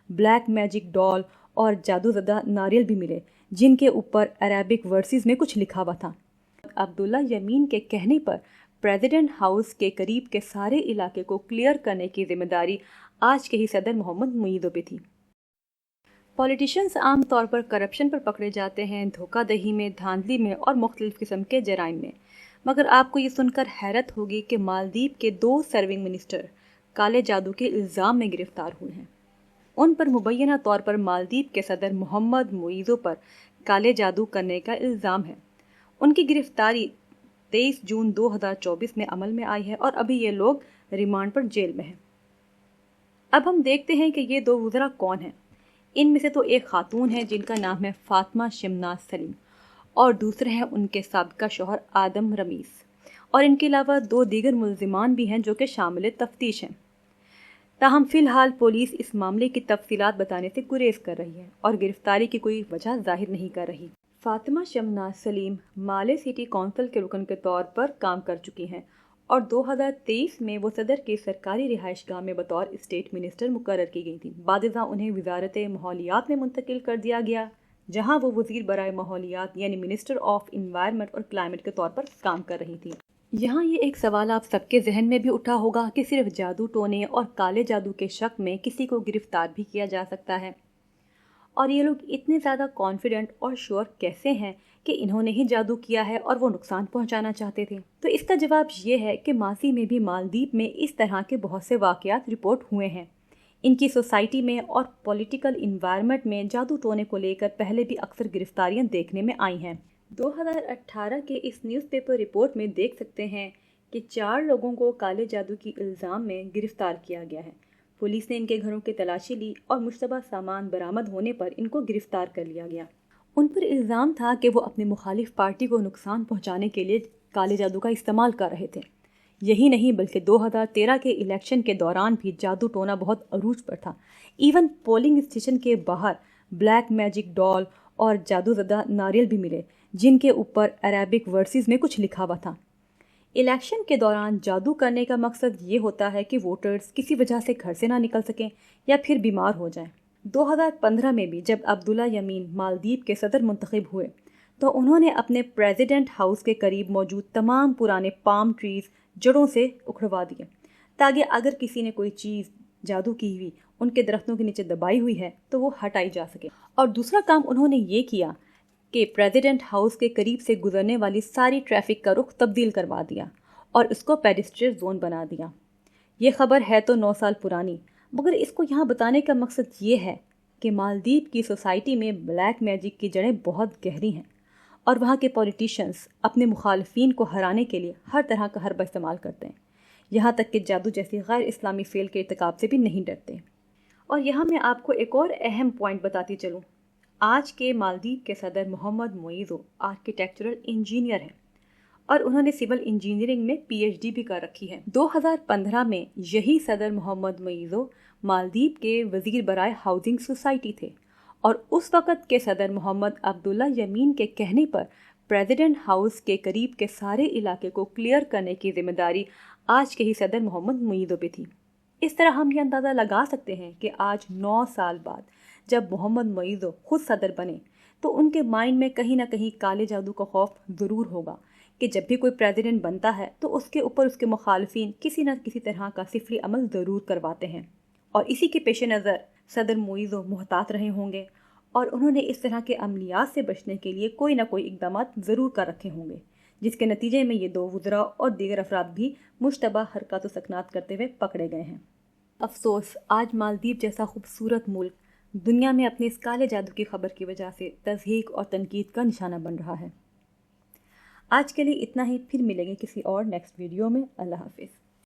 Black magic doll और जादू ज़दा नारियल भी मिले जिनके ऊपर अरेबिक वर्सेस में कुछ लिखा हुआ था। अब्दुल्ला यमीन के कहने पर प्रेसिडेंट हाउस के करीब के सारे इलाके को क्लियर करने की जिम्मेदारी आज के ही सदर मोहम्मद मुईज़ो पे थी। पॉलिटिशियंस आम तौर पर करप्शन पर पकड़े जाते हैं, धोखाधही में, धांधली में और मुख्तलिफ किस्म के जराइम में, मगर आपको ये सुनकर हैरत होगी कि मालदीव के 2 सर्विंग मिनिस्टर काले जादू के इल्ज़ाम में गिरफ्तार हुए हैं। उन पर मुबैना तौर पर मालदीव के सदर मोहम्मद मुईज़ो पर काले जादू करने का इल्ज़ाम है। उनकी गिरफ्तारी 23 जून 2024 में अमल में आई है और अभी ये लोग रिमांड पर जेल में हैं। अब हम देखते हैं कि ये 2 वज़रा कौन हैं। इनमें से तो एक खातून है जिनका नाम है फातिमा शमनाज सलीम और दूसरे हैं उनके साबिका शौहर आदम रमीज़, और इनके अलावा 2 दीगर मुल्ज़िमान भी हैं जो कि शामिल तफ्तीश हैं। ताहम फ़िलहाल पुलिस इस मामले की तफसीलात बताने से गुरेज कर रही है और गिरफ्तारी की कोई वजह जाहिर नहीं कर रही। फातिमा शमनाज सलीम माले सिटी कौंसिल के रुकन के तौर पर काम कर चुकी हैं और 2023 में वो सदर के सरकारी रिहाइशगाह में बतौर स्टेट मिनिस्टर मुकर्रर की गई थी। बादशाह उन्हें वजारत माहौलियात में मुंतकिल कर दिया गया, जहां वो वज़ीर बराए माहौलियात यानी मिनिस्टर ऑफ इन्वायरमेंट और क्लाइमेट के तौर पर काम कर रही थी। यहाँ ये एक सवाल आप सबके जहन में भी उठा होगा कि सिर्फ जादू टोने और काले जादू के शक में किसी को गिरफ्तार भी किया जा सकता है, और ये लोग इतने ज़्यादा कॉन्फिडेंट और श्योर कैसे हैं कि इन्होंने ही जादू किया है और वो नुकसान पहुंचाना चाहते थे। तो इसका जवाब ये है कि माजी में भी मालदीव में इस तरह के बहुत से वाक़यात रिपोर्ट हुए हैं। इनकी सोसाइटी में और पॉलिटिकल इन्वायरमेंट में जादू टोने को लेकर पहले भी अक्सर गिरफ्तारियां देखने में आई हैं। 2018 के इस न्यूज़पेपर रिपोर्ट में देख सकते हैं कि 4 लोगों को काले जादू की इल्ज़ाम में गिरफ्तार किया गया है। पुलिस ने इनके घरों की तलाशी ली और मुश्तबा सामान बरामद होने पर इनको गिरफ्तार कर लिया गया। उन पर इल्ज़ाम था कि वो अपनी मुखालिफ पार्टी को नुकसान पहुंचाने के लिए काले जादू का इस्तेमाल कर रहे थे। यही नहीं बल्कि 2013 के इलेक्शन के दौरान भी जादू टोना बहुत अरूज पर था। इवन पोलिंग स्टेशन के बाहर ब्लैक मैजिक डॉल और जादू ज़दा नारियल भी मिले जिनके ऊपर अरेबिक वर्सेस में कुछ लिखा हुआ था। इलेक्शन के दौरान जादू करने का मकसद ये होता है कि वोटर्स किसी वजह से घर से ना निकल सकें या फिर बीमार हो जाएं। 2015 में भी जब अब्दुल्ला यमीन मालदीव के सदर मुंतखब हुए तो उन्होंने अपने प्रेसिडेंट हाउस के करीब मौजूद तमाम पुराने पाम ट्रीज़ जड़ों से उखड़वा दिए ताकि अगर किसी ने कोई चीज़ जादू की हुई उनके दरख्तों के नीचे दबाई हुई है तो वो हटाई जा सके। और दूसरा काम उन्होंने ये किया कि प्रेसिडेंट हाउस के करीब से गुजरने वाली सारी ट्रैफिक का रुख तब्दील करवा दिया और इसको पेडिस्ट्रियल जोन बना दिया। ये खबर है तो 9 साल पुरानी, मगर इसको यहाँ बताने का मकसद ये है कि मालदीव की सोसाइटी में ब्लैक मैजिक की जड़ें बहुत गहरी हैं और वहाँ के पॉलिटिशियंस अपने मुखालफिन को हराने के लिए हर तरह का हरबा इस्तेमाल करते हैं, यहाँ तक कि जादू जैसी गैर इस्लामी फेल के इर्तिकाब से भी नहीं डरते। और यहाँ मैं आपको एक और अहम पॉइंट बताती चलूँ। आज के मालदीव के सदर मोहम्मद मुईज़ो आर्किटेक्चरल इंजीनियर हैं और उन्होंने सिविल इंजीनियरिंग में PhD भी कर रखी है। 2015 में यही सदर मोहम्मद मुईज़ो मालदीव के वज़ीर बराए हाउसिंग सोसाइटी थे और उस वक़्त के सदर मोहम्मद अब्दुल्ला यमीन के कहने पर प्रेसिडेंट हाउस के करीब के सारे इलाके को क्लियर करने की जिम्मेदारी आज के ही सदर मोहम्मद मुईज़ो पे थी। इस तरह हम ये अंदाज़ा लगा सकते हैं कि आज 9 साल बाद जब मोहम्मद मुईज़ो खुद सदर बने तो उनके माइंड में कहीं ना कहीं काले जादू का खौफ ज़रूर होगा कि जब भी कोई प्रेसिडेंट बनता है तो उसके ऊपर उसके मुखालफिन किसी न किसी तरह का सिफरी अमल ज़रूर करवाते हैं, और इसी के पेश नज़र सदर मुईज़ो मुहतात रहे होंगे और उन्होंने इस तरह के अमलियात से बचने के लिए कोई ना कोई इकदाम ज़रूर कर रखे होंगे, जिसके नतीजे में ये 2 वज़रा और दीगर अफराद भी मुश्तबा हरकत व सकनात करते हुए पकड़े गए हैं। अफसोस आज मालदीव जैसा खूबसूरत मुल्क दुनिया में अपने इस काले जादू की खबर की वजह से तज़हीक और तनकीद का निशाना बन रहा है। आज के लिए इतना ही, फिर मिलेंगे किसी और नेक्स्ट वीडियो में। अल्लाह हाफिज़।